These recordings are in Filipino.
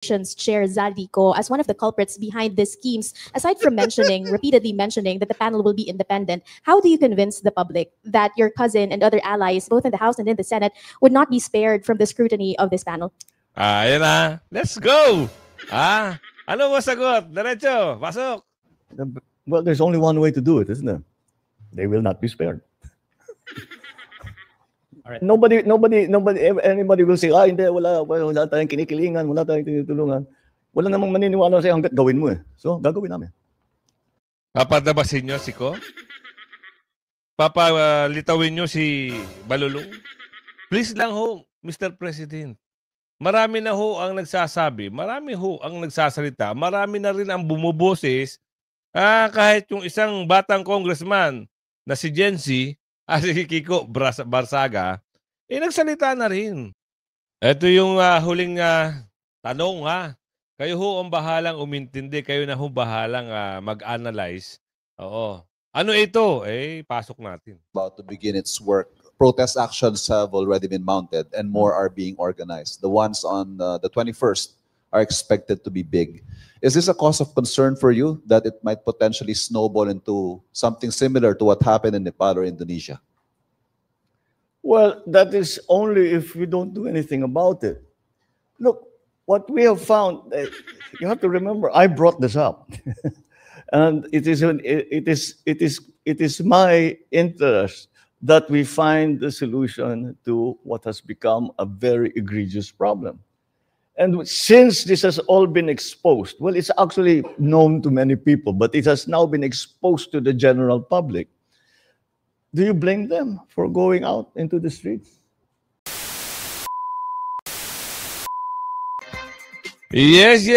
Chair Zaldico as one of the culprits behind these schemes, aside from repeatedly mentioning that the panel will be independent, how do you convince the public that your cousin and other allies, both in the House and in the Senate, would not be spared from the scrutiny of this panel? Ayan na. Let's go! Ano mo sagot? Diretso, pasok. Well, there's only one way to do it, isn't there? They will not be spared. All right. Anybody will say, hindi, wala tayong kinikilingan, wala tayong tinutulungan. Wala namang maniniwala sa'yo hanggat gawin mo eh. So, gagawin namin. Papadabasin nyo si Ko? Papalitawin nyo si Balulong? Please lang ho, Mr. President. Marami na ho ang nagsasabi, marami ho ang nagsasalita, marami na rin ang bumuboses. Kahit yung isang batang congressman na si Jency, si Kiko Barsaga, nagsalita na rin. Ito yung huling tanong Kayo ho ang bahalang umintindi, kayo na ho bahalang mag-analyze. Oo. Ano ito? Pasok natin. About to begin its work. Protest actions have already been mounted and more are being organized. The ones on the 21st are expected to be big. Is this a cause of concern for you that it might potentially snowball into something similar to what happened in Nepal or Indonesia? Well, that is only if we don't do anything about it. Look, what we have found, you have to remember, I brought this up. And it is my interest that we find the solution to what has become a very egregious problem. And since this has all been exposed, well, it's actually known to many people, but it has now been exposed to the general public. Do you blame them for going out into the streets? Yes.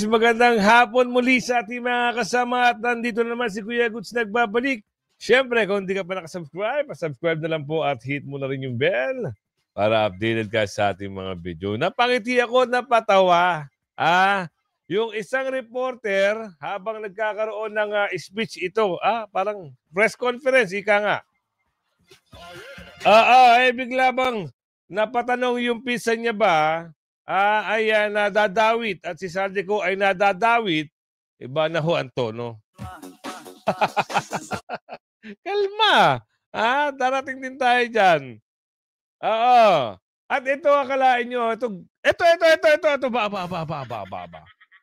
Magandang hapon muli sa ating mga kasama at nandito naman si Kuya Goods nagbabalik. Siyempre, kung hindi ka pa nakasubscribe, pasubscribe na lang po at hit mo na rin yung bell para updated ka sa ating mga video. Napangiti ako, napatawa. Yung isang reporter, habang nagkakaroon ng speech ito, parang press conference, ika nga. Bigla bang napatanong yung pisa niya ba, ay nadadawit at si Zaldico ay nadadawit, iba na ho ang tono. Kalma. Darating din tayo dyan. Oo. At ito, akalain nyo, ito,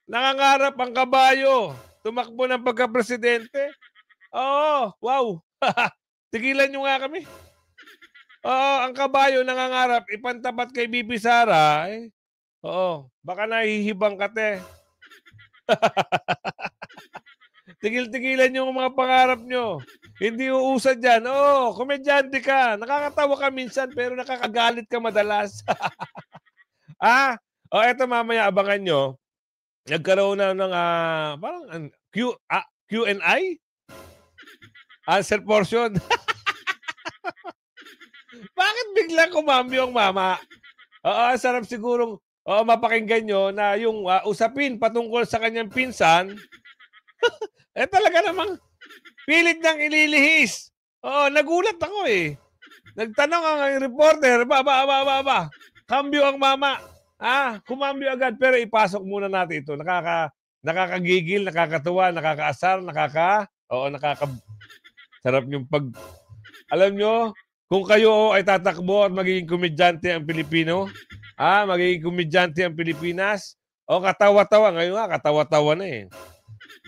nangangarap ang kabayo. Tumakbo ng pagka-presidente. Oo, wow. Tigilan nyo nga kami. Oo, ang kabayo nangangarap, ipantapat kay Bibi Sara. Oo, baka nahihibang ka, te. Tigil-tigilan yung mga pangarap nyo. Hindi uusad dyan. Komedyante ka. Nakakatawa ka minsan pero nakakagalit ka madalas. Eto mamaya abangan nyo. Nagkaroon na ng parang Q&A? Answer portion. Bakit biglang kumambyo ang mama? Sarap sigurong mapakinggan nyo na yung usapin patungkol sa kanyang pinsan. Talaga namang pilit nang ililihis. Nagulat ako eh. Nagtanong ang reporter, kambyo ang mama. Kumambyo agad. Pero ipasok muna natin ito. Nakakagigil, nakakatuwa, nakakaasar, sarap yung alam nyo, kung kayo ay tatakbo at magiging komedyante ang Pilipino, magiging komedyante ang Pilipinas, katawa-tawa. Ngayon katawa-tawa na eh.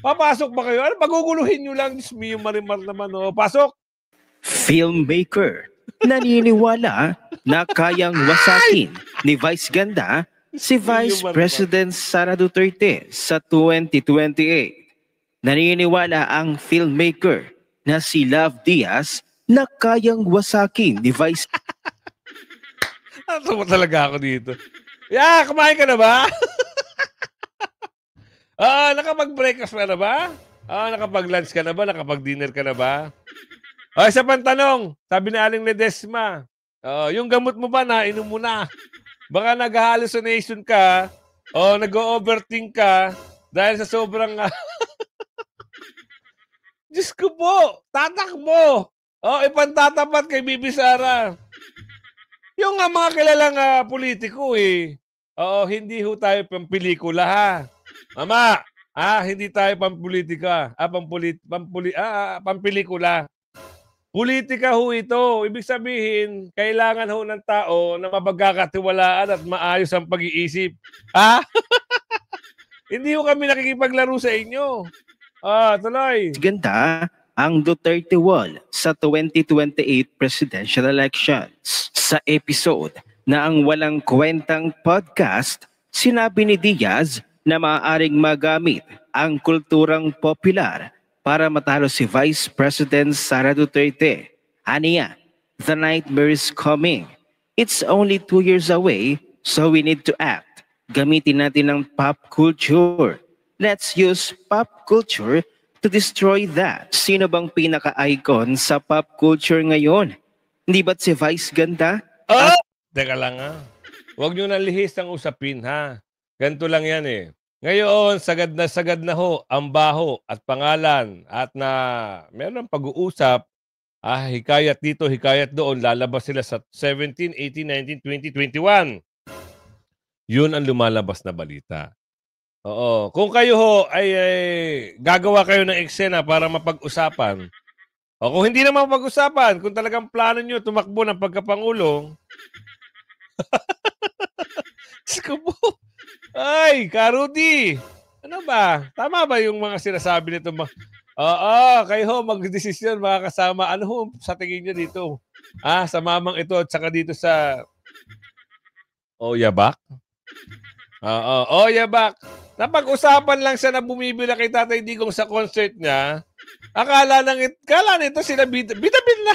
Papasok ba kayo? Paguguluhin nyo lang. Yung Marimar naman. Pasok! Filmmaker. Naniniwala na kayang wasakin ni Vice Ganda si Vice President Sara Duterte sa 2028. Naniniwala ang filmmaker na si Love Diaz na kayang wasakin ni Vice... Natawa talaga ako dito. Kumain ka na ba? Nakapag-breakfast ka na ba? Nakapag-lunch ka na ba? Nakapag-dinner ka na ba? Isa pang tanong, sabi ni Aling Ledesma, yung gamot mo ba nainom mo na? Baka nag-hallucination ka o nag-overthink ka dahil sa sobrang... Diyos ko po, tatakbo! Ipantatapat kay Bibi Sara. Yung mga kilalang politiko eh. Oo, hindi ho tayo pampelikula ha. Mama, hindi tayo pampolitika. Pampelikula. Politika ho ito. Ibig sabihin, kailangan ho ng tao na mapagkakatiwalaan at maayos ang pag-iisip. Ha? Hindi ho kami nakikipaglaro sa inyo. Tuloy. Ganda ang Duterte Wall sa 2028 presidential elections. Sa episode na ang walang kwentang podcast, sinabi ni Diaz na maaaring magamit ang kulturang popular para matalo si Vice President Sara Duterte. Aniya, the nightmare is coming. It's only 2 years away, so we need to act. Gamitin natin ang pop culture. Let's use pop culture to destroy that. Sino bang pinaka-icon sa pop culture ngayon? Hindi ba't si Vice Ganda? Teka lang Huwag nyo na lihis ang usapin ha. Ganito lang yan eh. Ngayon, sagad na ho ang baho at pangalan at na meron pag-uusap, hikayat dito, hikayat doon, lalabas sila sa 17, 18, 19, 20, 21. Yun ang lumalabas na balita. Oo. Kung kayo ho ay gagawa kayo ng eksena para mapag-usapan, o kung hindi naman mapag-usapan, kung talagang plano nyo tumakbo ng pagkapangulong, Diyos po. Ay, Karudi! Ano ba? Tama ba yung mga sinasabi nito? Oo, kayo ho, mag-desisyon mga kasama. Ano ho sa tingin nyo dito? Sa mamang ito at saka dito sa Oyabak? Oo, Oyabak. Napag-usapan lang siya na bumibila kay Tatay Digong sa concert niya. Akala nito sila bitabin na.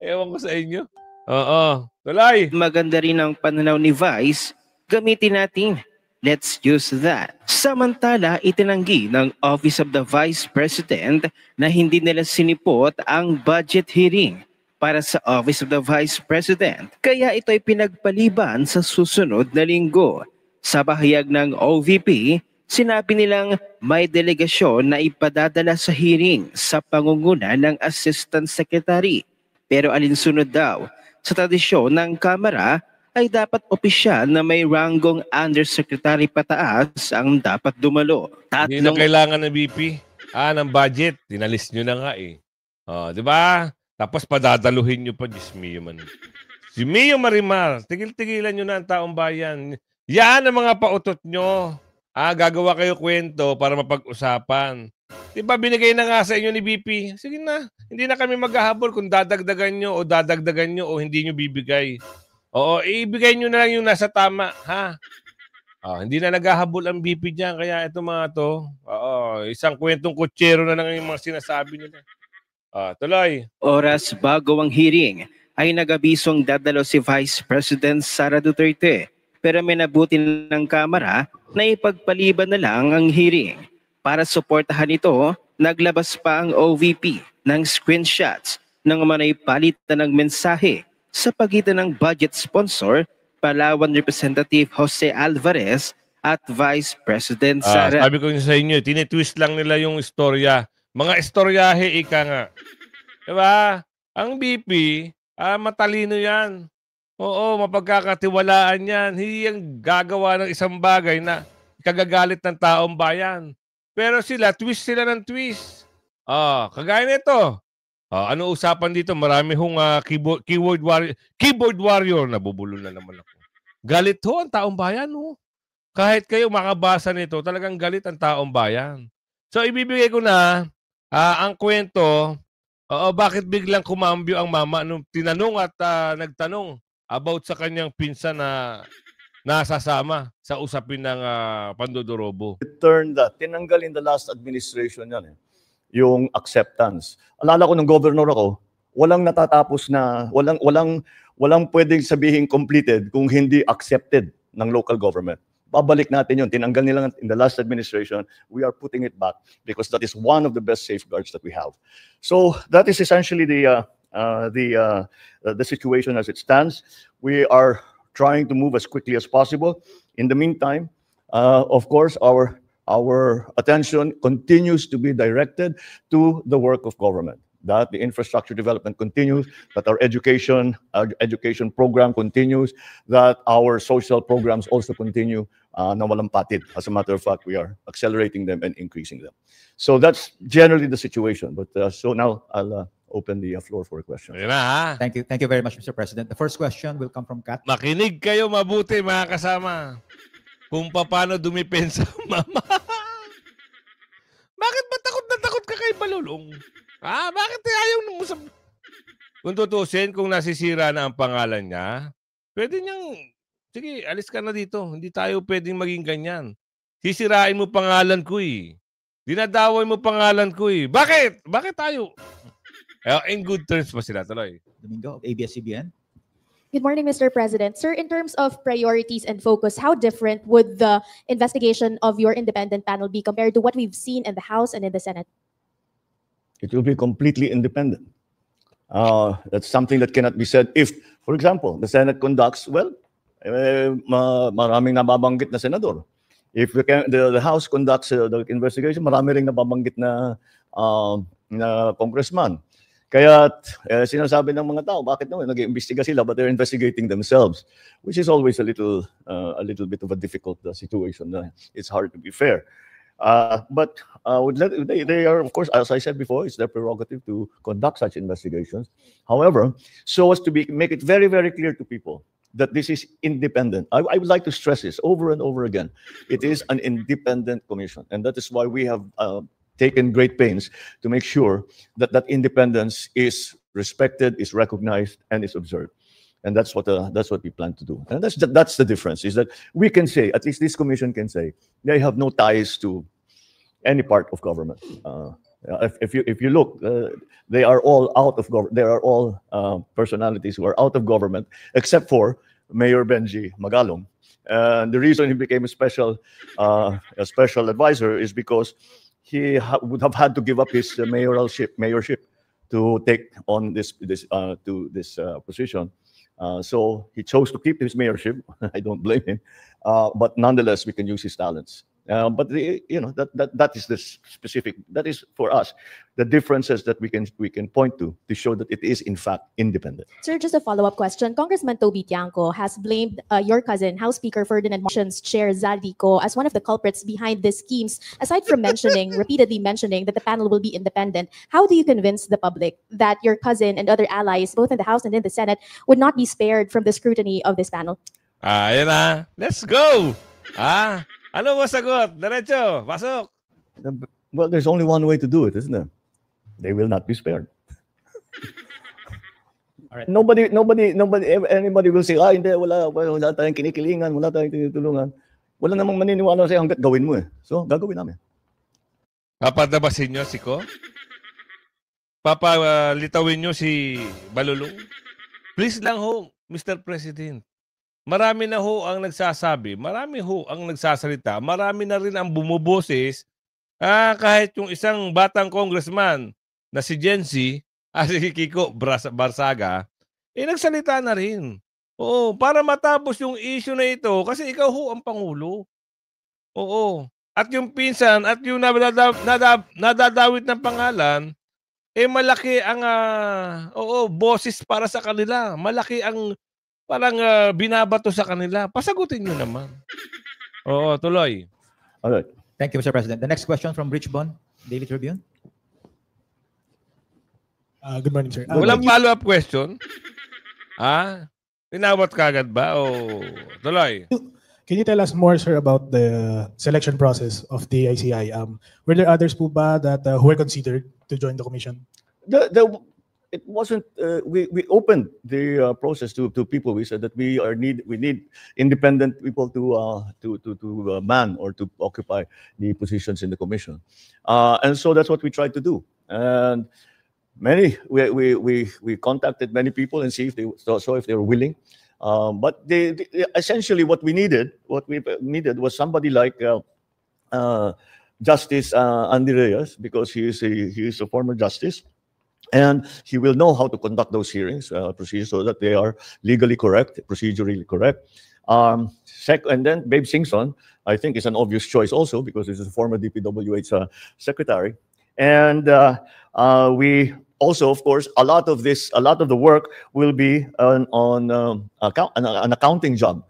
Ewan ko sa inyo. Oo, tuloy. Maganda rin ang pananaw ni Vice, gamitin natin. Let's use that. Samantala, itinanggi ng Office of the Vice President na hindi nila sinipot ang budget hearing para sa Office of the Vice President. Kaya ito ay pinagpaliban sa susunod na linggo. Sa bahayag ng OVP, sinabi nilang may delegasyon na ipadadala sa hearing sa pangunguna ng Assistant Secretary. Pero alinsunod daw, sa tradisyon ng Kamara ay dapat opisyal na may ranggong undersecretary pataas ang dapat dumalo. Hindi na kailangan ng BP. Ng budget. Tinalis nyo na nga eh. Di ba? Tapos padadaluhin nyo pa. Diyos mio man. Si Mio Marimar, tigil-tigilan nyo na ang taong bayan. Yan ang mga pautot nyo. Gagawa kayo kwento para mapag-usapan. Di ba binigay na nga sa inyo ni BP? Sige na, hindi na kami maghahabol kung dadagdagan nyo o hindi nyo bibigay. Oo, ibigay nyo na lang yung nasa tama, ha? Hindi na naghahabol ang BP dyan, kaya ito mga to, isang kwentong kutsero na lang yung mga sinasabi nila. Tuloy. Oras bago ang hearing ay nagabisong dadalo si Vice President Sara Duterte. Pero may nabuti ng Kamara na ipagpaliban na lang ang hearing. Para suportahan ito, naglabas pa ang OVP ng screenshots ng manay palitan ng mensahe sa pagitan ng budget sponsor, Palawan Representative Jose Alvarez at Vice President Sara. Sabi ko sa inyo, tinitwist lang nila yung istorya. Mga istoryahe, ika nga. Diba? Ang BP, matalino yan. Oo, mapagkakatiwalaan yan. Hindi yung gagawa ng isang bagay na kagagalit ng taong bayan. Pero twist sila ng twist. Kagaya nito. Ano usapan dito? Marami hong keyboard warrior. Nabubulo na naman ako. Galit ho ang taong bayan. Ho. Kahit kayo makabasa nito, talagang galit ang taong bayan. So, ibibigay ko na ang kwento. Bakit biglang kumambyo ang mama nung tinanong at nagtanong about sa kanyang pinsan na nasasama sa usapin ng pandodorobo. Tinanggal in the last administration yan yung acceptance. Alala ko nung governor ako, walang natatapos na, walang pwedeng sabihin completed kung hindi accepted ng local government. Babalik natin yun. Tinanggal nila in the last administration. We are putting it back because that is one of the best safeguards that we have. So that is essentially the situation as it stands. We are trying to move as quickly as possible. In the meantime, of course, our attention continues to be directed to the work of government. that the infrastructure development continues, that our education program continues, that our social programs also continue na walang patid. As a matter of fact, we are accelerating them and increasing them. So that's generally the situation. But so now I'll open the floor for a question. Ayun na ha. Thank you. Thank you very much, Mr. President. The first question will come from Kat. Makinig kayo mabuti mga kasama. Kung paano dumipensa mama. Bakit ba takot na takot ka kay Balulong? Bakit ayaw mo sa... Kung tutusin, kung nasisira na ang pangalan niya, pwede niyang, sige, alis ka na dito. Hindi tayo pwedeng maging ganyan. Sisirain mo pangalan ko eh. Dinadaway mo pangalan ko eh. Bakit? Bakit tayo? In good terms pa sila tuloy. Domingo of ABS-CBN. Good morning, Mr. President. Sir, in terms of priorities and focus, how different would the investigation of your independent panel be compared to what we've seen in the House and in the Senate? It will be completely independent. That's something that cannot be said if, for example, the Senate conducts, well, maraming nababanggit na senador. If the House conducts the investigation, marami ring nababanggit na congressman. Kaya sinasabi ng mga tao, bakit naman nag-iimbestiga sila, but they're investigating themselves, which is always a little bit of a difficult situation. It's hard to be fair. But they are, of course, as I said before, it's their prerogative to conduct such investigations. However, so as to make it very, very clear to people that this is independent. I would like to stress this over and over again. It is an independent commission, and that is why we have taken great pains to make sure that that independence is respected, is recognized, and is observed. And that's what we plan to do. And that's the difference, is that we can say, at least this commission can say, they have no ties to any part of government. If you look, they are all out of government. They are all personalities who are out of government, except for Mayor Benji Magalong. And the reason he became a special advisor is because he would have had to give up his mayorship to take on this position. So he chose to keep his mayorship. I don't blame him, but nonetheless, we can use his talents. But that is the specific. That is for us the differences that we can point to show that it is in fact independent. Sir, just a follow-up question. Congressman Toby Tiangco has blamed your cousin, House Speaker Ferdinand Marcos' chair Zaldico, as one of the culprits behind these schemes. Aside from repeatedly mentioning that the panel will be independent, how do you convince the public that your cousin and other allies, both in the House and in the Senate, would not be spared from the scrutiny of this panel? Ayan na. Let's go! Ano mo sagot? Diretso, pasok. Well, there's only one way to do it, isn't there? They will not be spared. All right. Anybody will say, hindi, wala tayong kinikilingan, wala tayong tinutulungan. Wala namang maniniwala sa'yo hanggat gawin mo eh. So, gagawin namin. Papadabasin nyo si Ko? Papalitawin nyo si Balulong? Please lang ho, Mr. President. Marami na ho ang nagsasabi, marami ho ang nagsasalita, marami na rin ang bumuboses, kahit yung isang batang congressman na si Jency, si Kiko Barsaga, nagsalita na rin. Oo, para matapos yung issue na ito, kasi ikaw ho ang Pangulo. Oo. At yung pinsan, at yung nadadawit ng pangalan, malaki ang boses para sa kanila. Malaki ang parang binabato sa kanila. Pasagutin nyo naman. Oo, tuloy. All right. Thank you, Mr. President. The next question from Rich Bon, Daily Tribune. Good morning, sir. Walang follow-up question? Tinawat ka agad ba? O tuloy. Can you tell us more, sir, about the selection process of the ICI? Were there others po ba that who were considered to join the commission? It wasn't. We opened the process to people. We said that we need independent people to man or to occupy the positions in the commission, and so that's what we tried to do. And we contacted many people and see if they were willing. But essentially what we needed was somebody like Justice Andy Reyes, because he is a former justice. And he will know how to conduct those hearings, procedures, so that they are legally correct, procedurally correct. And then Babe Singson, I think, is an obvious choice also, because he's a former DPWH secretary. And we also, of course, a lot of the work will be on an accounting job,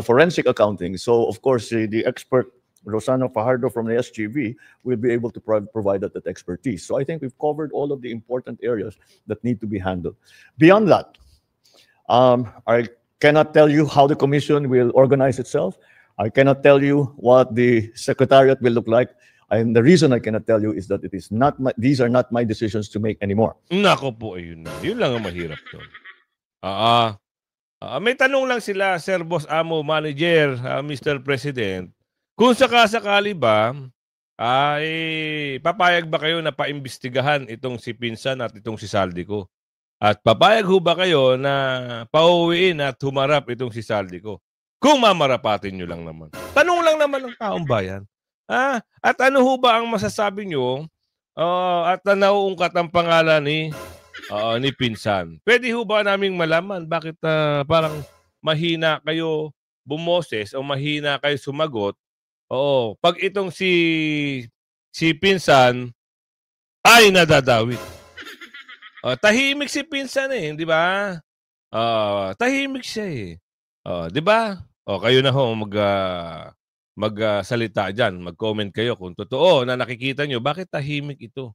forensic accounting. So, of course, the expert Rosana Fajardo from the SGV will be able to provide that expertise. So I think we've covered all of the important areas that need to be handled. Beyond that, I cannot tell you how the commission will organize itself. I cannot tell you what the secretariat will look like. And the reason I cannot tell you is that these are not my decisions to make anymore. Nako po, ayun na. Yun lang ang mahirap doon. May tanong lang sila, Sir Boss Amo, Manager, Mr. President. Kung sakasakali ba, papayag ba kayo na paimbestigahan itong si Pinsan at itong si Saldico? At papayag ho ba kayo na pauwiin at humarap itong si Saldico? Kung mamarapatin nyo lang naman. Tanong lang naman ng taong bayan. At ano ho ba ang masasabi nyo at nauungkat ang pangalan ni Pinsan? Pwede ho ba naming malaman bakit parang mahina kayo bumoses o mahina kayo sumagot? Oo, pag itong si Pinsan ay nadadawit. Tahimik si Pinsan di ba? Tahimik siya di ba? Kayo na ho magsalita dyan, mag-comment kayo kung totoo na nakikita nyo, bakit tahimik ito?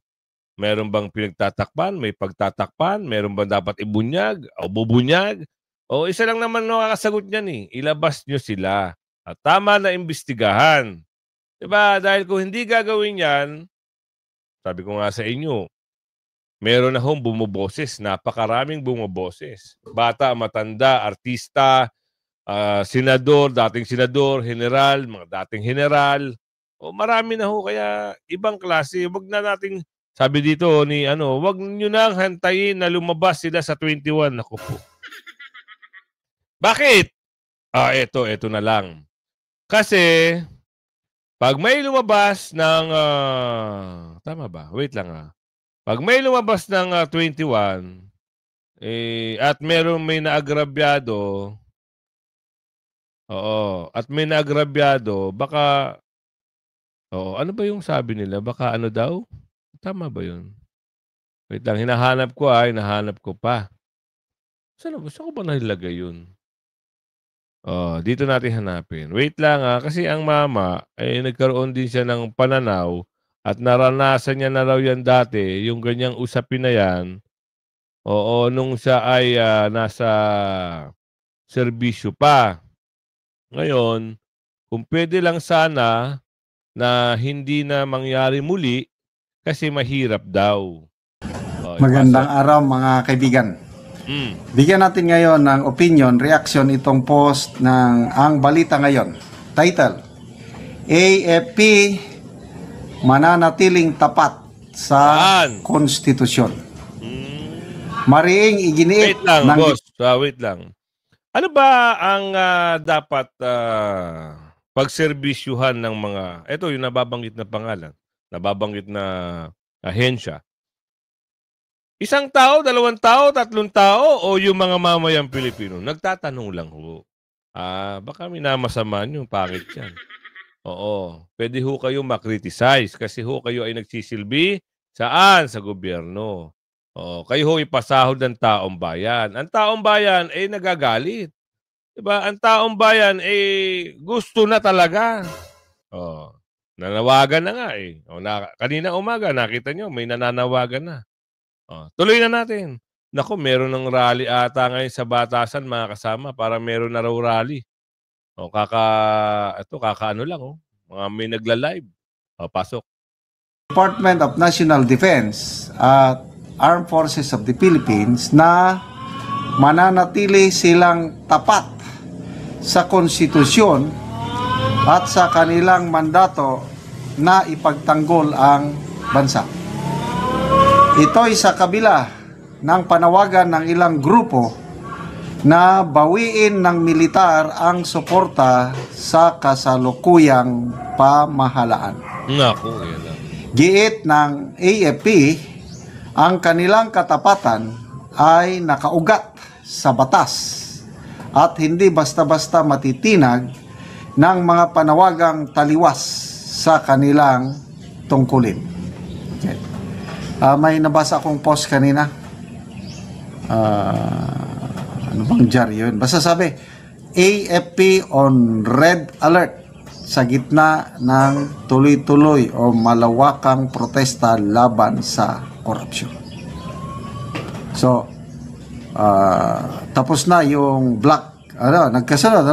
Meron bang pinagtatakpan? May pagtatakpan? Meron bang dapat ibunyag o bubunyag? O isa lang naman nakakasagot niyan ilabas nyo sila. At tama na imbestigahan. Diba? Dahil kung hindi gagawin yan, sabi ko nga sa inyo, meron na hong bumuboses, napakaraming bumuboses. Bata, matanda, artista, senador, dating senador, general, mga dating general. Marami na ho, kaya ibang klase. Wag na nating, sabi dito wag nyo nang hantayin na lumabas sila sa 21. Ako po. Bakit? Ito na lang. Kasi, pag may lumabas ng, tama ba? Wait lang Pag may lumabas ng 21, at may naagrabyado, at may naagrabyado, baka, ano ba yung sabi nila? Baka ano daw? Tama ba yun? Wait lang, hinahanap ko pa. Saan ko ba nilagay yun? Dito natin hanapin. Wait lang kasi ang mama, nagkaroon din siya ng pananaw at naranasan niya na raw yan dati, yung ganyang usapin na yan, nung siya ay nasa serbisyo pa. Ngayon, kung pwede lang sana na hindi na mangyari muli kasi mahirap daw. Magandang araw mga kaibigan. Bigyan natin ngayon ng opinion, reaction itong post ng Ang Balita Ngayon. Title, AFP mananatiling tapat sa konstitusyon. Mariing iginiit wait lang, boss. Wait lang. Ano ba ang dapat pagserbisyuhan ng mga, ito yung nababanggit na pangalan, nababanggit na ahensya. Isang tao, 2 tao, 3 tao, o yung mga mamayang Pilipino? Nagtatanong lang ho. Baka minamasama nyo, pangit yan. Pwede ho kayo makriticize kasi ho kayo ay nagsisilbi saan? Sa gobyerno. Kayo ho ipasahod ng taong bayan. Ang taong bayan ay nagagalit. Diba? Ang taong bayan ay gusto na talaga. Nanawagan na nga kanina umaga, nakita nyo, may nananawagan na. Tuloy na natin. Naku, meron ng rally ata ngayon sa Batasan, mga kasama, para meron na raw rally. Kakaano lang, mga may nagla-live. Pasok. Department of National Defense at Armed Forces of the Philippines na mananatili silang tapat sa konstitusyon at sa kanilang mandato na ipagtanggol ang bansa. Ito'y sa kabila ng panawagan ng ilang grupo na bawiin ng militar ang suporta sa kasalukuyang pamahalaan. Giit ng AFP, ang kanilang katapatan ay nakaugat sa batas at hindi basta-basta matitinag ng mga panawagang taliwas sa kanilang tungkulin. May nabasa akong post kanina. Ano bang jar yun? Basta sabi, AFP on red alert sa gitna ng tuloy-tuloy o malawakang protesta laban sa korupsyon. So, tapos na yung nagkasunod,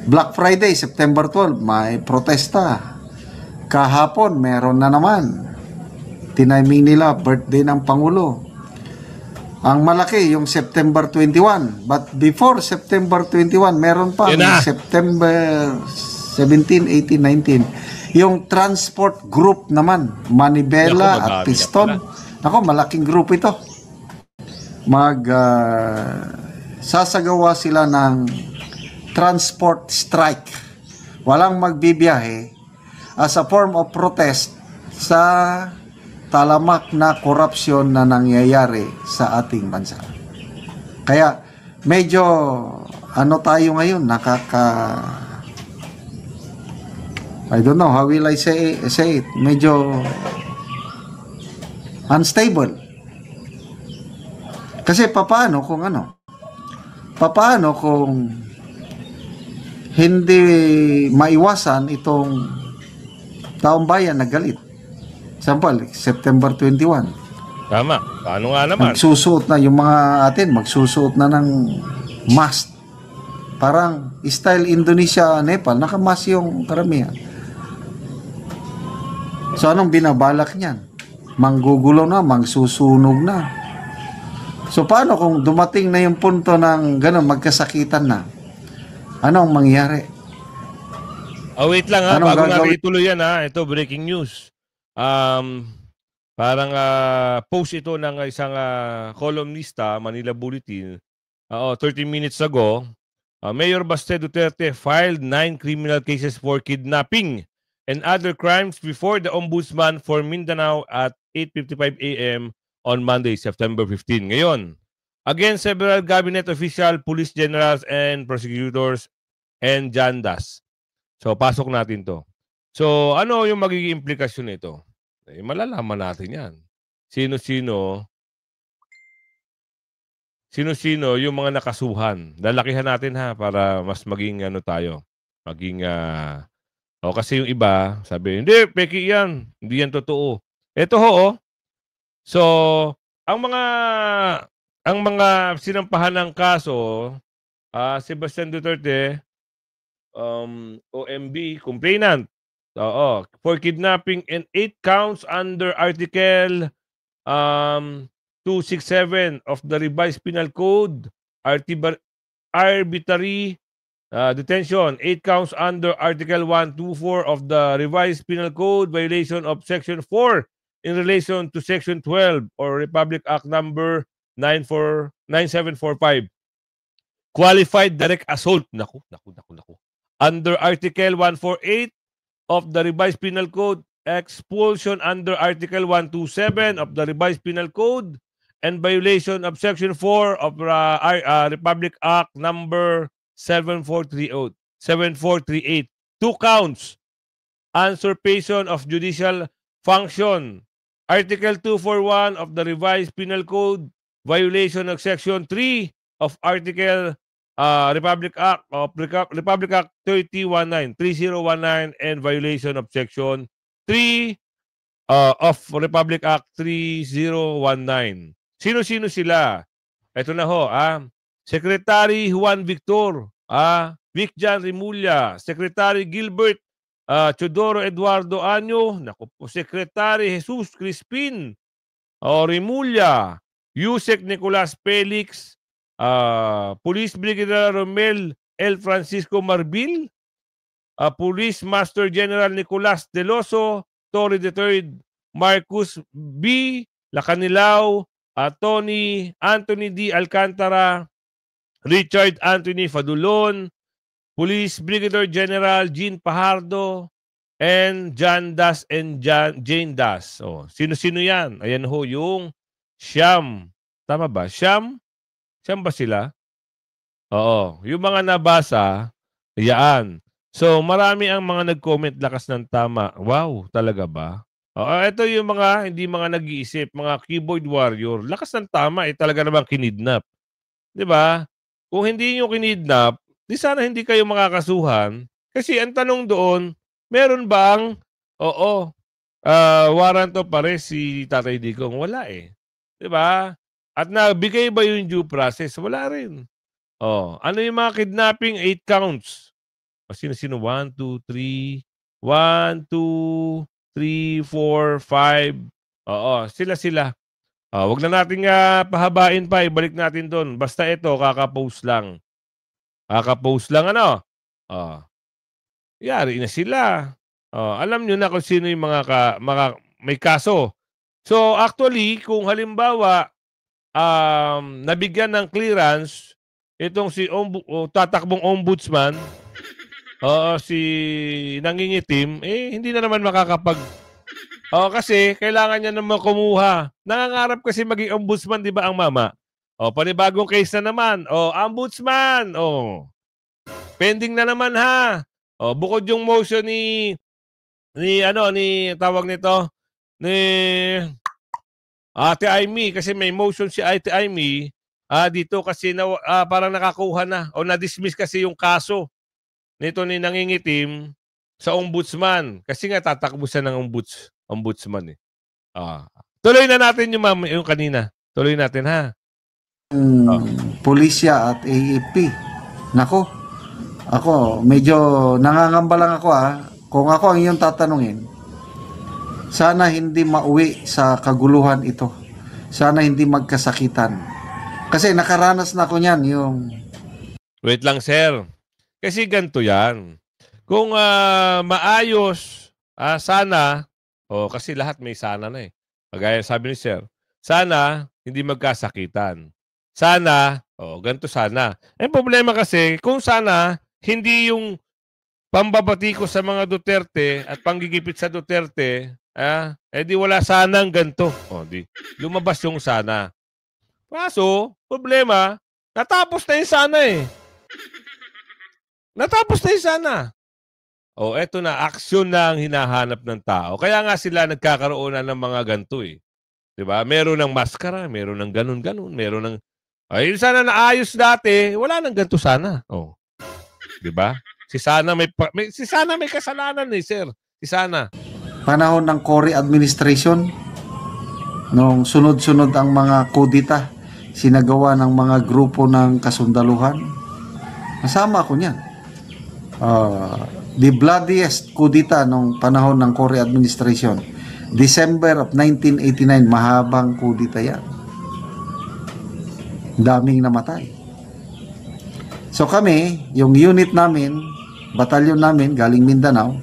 Black Friday, September 12, may protesta. Kahapon, meron na naman. Tiniming nila, birthday ng Pangulo. Ang malaki, yung September 21. But before September 21, meron pa September 17, 18, 19. Yung transport group naman, Manibela at Piston. Ako, malaking group ito. Sasagawa sila ng transport strike. Walang magbibiyahe as a form of protest sa talamak na korupsyon na nangyayari sa ating bansa. Kaya medyo tayo ngayon, I don't know how will I say it, medyo unstable. Kasi papaano kung hindi maiwasan itong taong bayan na galit. Example, September 21. Tama. Paano nga naman? Magsusuot na yung mga atin, magsusuot na ng mask. Parang style Indonesia, Nepal, nakamas yung karamihan. So anong binabalak niyan? Manggugulo na, magsusunog na. So paano kung dumating na yung punto ng gano'n, magkasakitan na? Anong mangyari? Wait lang ha, bago natin ituloy yan ha. Ito, breaking news. Parang post ito ng isang columnista, Manila Bulletin. 30 minutes ago, Mayor Baste Duterte filed 9 criminal cases for kidnapping and other crimes before the Ombudsman for Mindanao at 8:55 a.m. on Monday, September 15. Ngayon, against several cabinet official, police generals, and prosecutors and jandas. So, pasok natin to. So, ano yung magiging implikasyon nito? Malalaman natin yan. Sino-sino yung mga nakasuhan. Lalakihan natin ha, para mas maging tayo. Maging, kasi yung iba, sabi, hindi, peki yan. Hindi yan totoo. Ito So, ang mga sinampahan ng kaso, Sebastian Duterte, OMB, complainant, for kidnapping and 8 counts under Article 267 of the Revised Penal Code, arbitrary detention, 8 counts under Article 124 of the Revised Penal Code, violation of Section 4 in relation to Section 12 or Republic Act number 9745. Qualified direct assault. Naku. Under Article 148 of the Revised Penal Code, expulsion under Article 127 of the Revised Penal Code, and violation of Section 4 of Republic Act number 7438. 2 counts. Usurpation of judicial function. Article 241 of the Revised Penal Code, violation of Section 3 of Article Republic Act 3019, and violation of Section 3 of Republic Act 3019. Sino-sino sila? Ito na Secretary Juan Victor, Vicjan Rimulya, Secretary Gilbert Chodoro Eduardo Año, Secretary Jesus Crispin Rimulya, Yusek Nicolas Felix, Police Brigadier Romel L. Francisco Marbil, Police Master General Nicolas Deloso, Torre III, Marcus B. Lacanilao, Tony Anthony D. Alcantara, Richard Anthony Fadulon, Police Brigadier General Jean Pajardo, and John Das and Jane Das. Sino-sino yan? Ayan yung Siyam. Tama ba? Siyam ba sila? Oo. Yung mga nabasa, yaan. So, marami ang mga nag-comment lakas ng tama. Wow, talaga ba? Ito yung mga hindi mga nag-iisip, mga keyboard warrior. Lakas ng tama, talaga namang kinidnap. 'Di ba? Kung hindi niyo kinidnap, di sana hindi kayo makakasuhan. Kasi ang tanong doon, meron bang, warrant of arrest si Tatay Digong? Wala eh. 'Di ba? At nabigay ba yung due process? Wala rin. Ano yung mga kidnapping? 8 counts. Sino-sino? 1, 2, 3. 1, 2, 3, 4, 5. Sila-sila. Wag na nating pahabain pa. Ibalik natin doon. Basta ito, kaka-post lang. Kaka-post lang ano? Yari na sila. Alam nyo na kung sino yung mga may kaso. So actually, kung halimbawa, nabigyan ng clearance, itong si tatakbong ombudsman, si nangingitim, hindi na naman makakapag... kasi kailangan niya naman kumuha. Nangangarap kasi maging ombudsman, di ba ang mama? Panibagong case na naman. Ombudsman! Pending na naman ha. Bukod yung motion ni tawag nito, ni Ate Aimee, kasi may motion si Ate Aimee, dito kasi parang nakakuha na o na-dismiss kasi yung kaso nito ni nangingitim sa ombudsman. Kasi nga tatakbo siya ng ombudsman eh. Tuloy na natin yung kanina. Tuloy natin ha. Pulisya at AFP. Nako, ako medyo nangangamba lang ako Kung ako ang iyong tatanungin, sana hindi mauwi sa kaguluhan ito. Sana hindi magkasakitan. Kasi nakaranas na ako niyan yung... Wait lang sir. Kasi ganito yan. Kung maayos, sana, kasi lahat may sana na eh. Kagaya sabi ni sir, sana hindi magkasakitan. Sana, ganito sana. Ang problema kasi, kung sana, hindi yung pambabati ko sa mga Duterte at panggigipit sa Duterte, di wala sanang ganito. Di lumabas yung sana. Kaso, problema, natapos na yung sana eh. Natapos na yung sana. Eto na, aksyon na ang hinahanap ng tao. Kaya nga sila nagkakaroon na ng mga ganito eh. Diba? Meron ng maskara, meron ng ganun-ganun, meron ng... sana naayos dati, wala nang ganito sana. Diba? Si Sana may kasalanan eh, sir. Si Sana. Panahon ng Cory administration, nung sunod-sunod ang mga kudita, sinagawa ng mga grupo ng kasundaluhan. Nasama ako niyan. The bloodiest kudita nung panahon ng Cory administration. December of 1989, mahabang kudita yan. Daming namatay. So kami, yung unit namin, batalyon namin, galing Mindanao,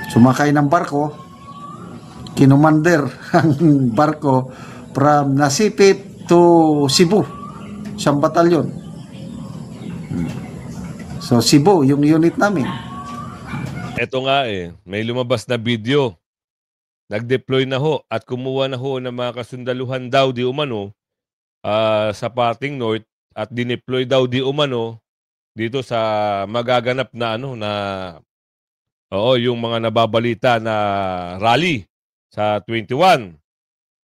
sumakay ng barko, kinumander ang barko from Nasipit to Cebu, siyang batalyon. So Cebu, yung unit namin. Eto nga may lumabas na video. Nag-deploy na ho at kumuha na ho ng mga kasundaluhan daw di umano sa parting north at dineploy daw di umano dito sa magaganap na yung mga nababalita na rally sa 21.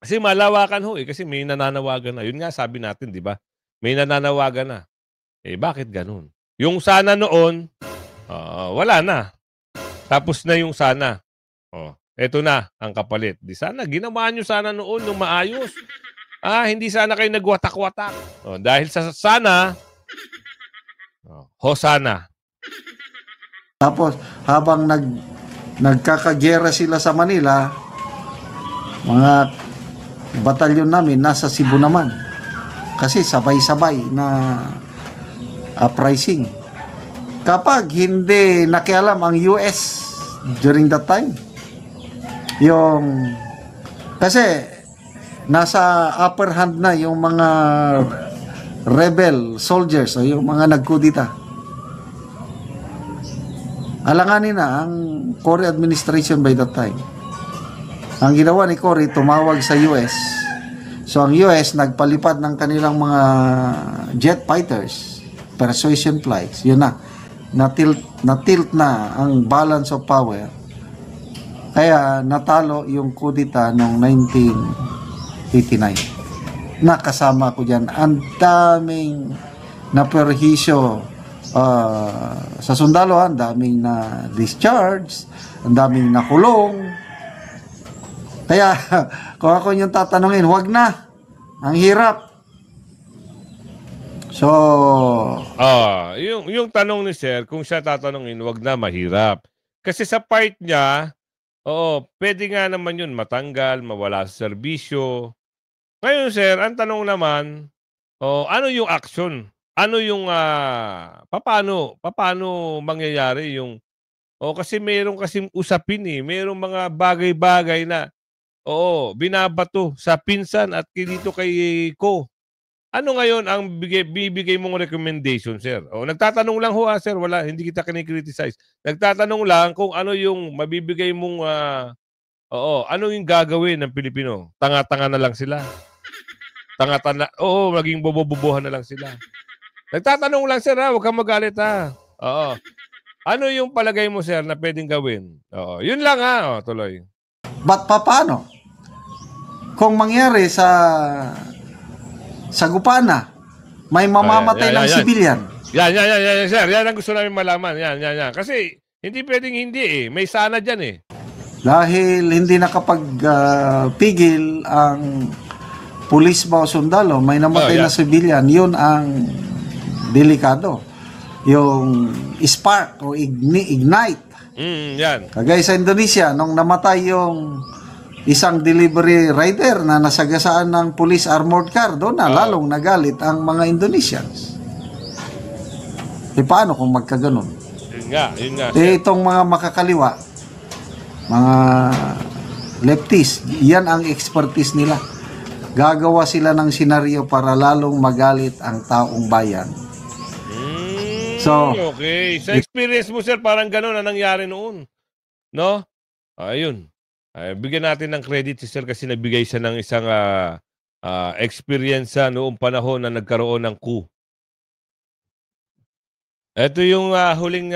Kasi malawakan ho kasi may nananawagan na. Yun nga sabi natin, di ba? May nananawagan na. Bakit ganun? Yung sana noon, wala na. Tapos na yung sana. Eto na ang kapalit. Di sana, ginawa nyo sana noon nung maayos. Hindi sana kayo nagwatak-watak. Dahil sa sana, Hosana. Tapos, habang nagkakagyera sila sa Manila, mga batalyon namin nasa Cebu naman. Kasi sabay-sabay na uprising. Kapag hindi nakialam ang US during that time, kasi nasa upper hand na yung mga rebel soldiers o yung mga nagkudita. Alanganin na ang Cory administration by that time. Ang ginawa ni Cory, tumawag sa US. So ang US nagpalipad ng kanilang mga jet fighters, persuasion flights. Yun na. Na-tilt na ang balance of power Kaya natalo yung kudita noong 1989. Nakasama ko dyan. Ang daming naperhisyo sa sundalo, ang daming na discharge, ang daming nakulong. Kaya kung ako yung tatanungin, wag na. Ang hirap. So, yung tanong ni Sir, kung siya tatanungin, wag na, mahirap. Kasi sa part niya, pwede nga naman yun matanggal, mawala sa serbisyo. Ngayon, Sir, ang tanong naman, ano yung action? Ano yung, paano mangyayari yung, kasi mayroong kasing usapin mayroong mga bagay-bagay na, binabato sa pinsan at dito kay Ko. Ano ngayon ang bibigay mong recommendation, Sir? Nagtatanong lang ho, Sir. Wala, hindi kita kinikriticize. Nagtatanong lang kung ano yung mabibigay mong, ano yung gagawin ng Pilipino? Tanga-tanga na lang sila. Maging bobo-bobohan na lang sila. Nagtatanong lang, Sir, huwag kang magalit, ha? Ano yung palagay mo, Sir, na pwedeng gawin? Yun lang, ha? Tuloy. But paano? Kung mangyari sa Gupana, may mamamatay ng sibilyan. Yan, Sir. Yan ang gusto namin malaman. Yan. Kasi hindi pwedeng hindi May sana dyan Dahil hindi nakapagpigil ang pulis ba o sundalo, may namatay na sibilyan. Yun ang delikado. Yung spark o ignite. Yan. Kagaya sa Indonesia, nung namatay yung isang delivery rider na nasagasaan ng police armored car, doon na lalong nagalit ang mga Indonesians. Paano kung magkaganon? Yun nga. Itong mga makakaliwa, mga leftists, yan ang expertise nila. Gagawa sila ng senaryo para lalong magalit ang taong bayan. So, okay. Sa experience mo, Sir, parang ganon na nangyari noon. No? Ayun. Bigyan natin ng credit si Sir kasi nagbigay siya ng isang experience noong panahon na nagkaroon ng coup. Ito yung huling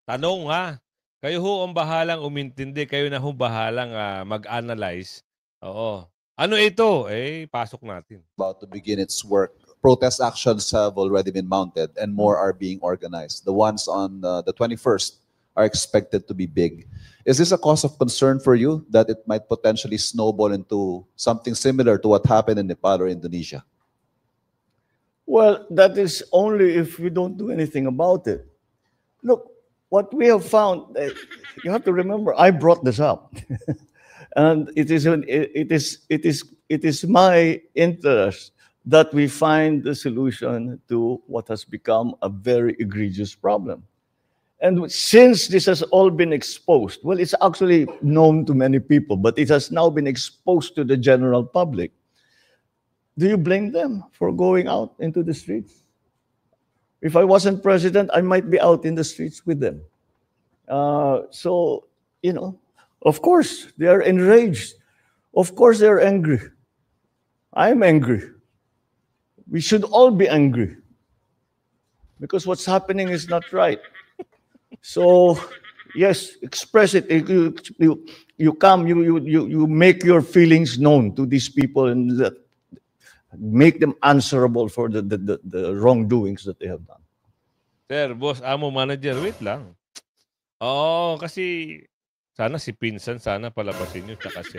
tanong, ha. Kayo ho ang bahalang umintindi, kayo na ho bahalang mag-analyze. Ano ito? Pasok natin. About to begin its work. Protest actions have already been mounted and more are being organized. The ones on the 21st are expected to be big. Is this a cause of concern for you that it might potentially snowball into something similar to what happened in Nepal or Indonesia? Well, that is only if we don't do anything about it. Look, what we have found, you have to remember, I brought this up. And it is my interest that we find the solution to what has become a very egregious problem. And since this has all been exposed, well, it's actually known to many people, but it has now been exposed to the general public. Do you blame them for going out into the streets? If I wasn't president, I might be out in the streets with them. So, of course, they are enraged. Of course, they are angry. I'm angry. We should all be angry because what's happening is not right. So, yes, express it. You come, you make your feelings known to these people and make them answerable for the wrongdoings that they have done. Sir, boss, amo manager, wait lang. Kasi sana si Pinsan, sana palabasin nyo, tsaka si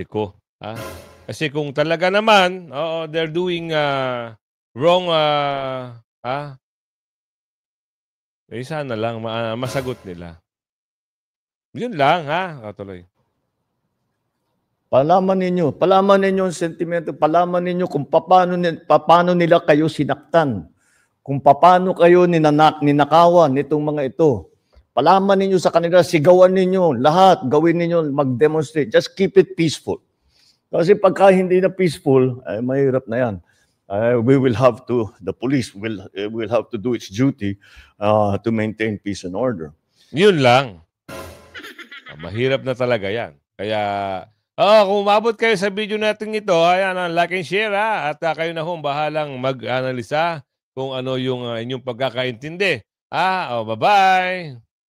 Ko. Kasi kung talaga naman, they're doing wrong, sana lang masagot nila. Yun lang, tuloy. Palaman ninyo ang sentimento, palaman ninyo kung paano nila kayo sinaktan, kung paano kayo ninakawan nitong mga ito. Palaman ninyo sa kanila, sigawan ninyo, lahat, gawin ninyo, mag-demonstrate. Just keep it peaceful. Kasi pagka hindi na peaceful, mahirap na yan. The police will have to do its duty to maintain peace and order. Yun lang. Mahirap na talaga yan. Kaya, kung umabot kayo sa video natin ito, ayan, like and share, at kayo na bahalang mag-analisa kung ano yung inyong pagkakaintindi. Bye-bye!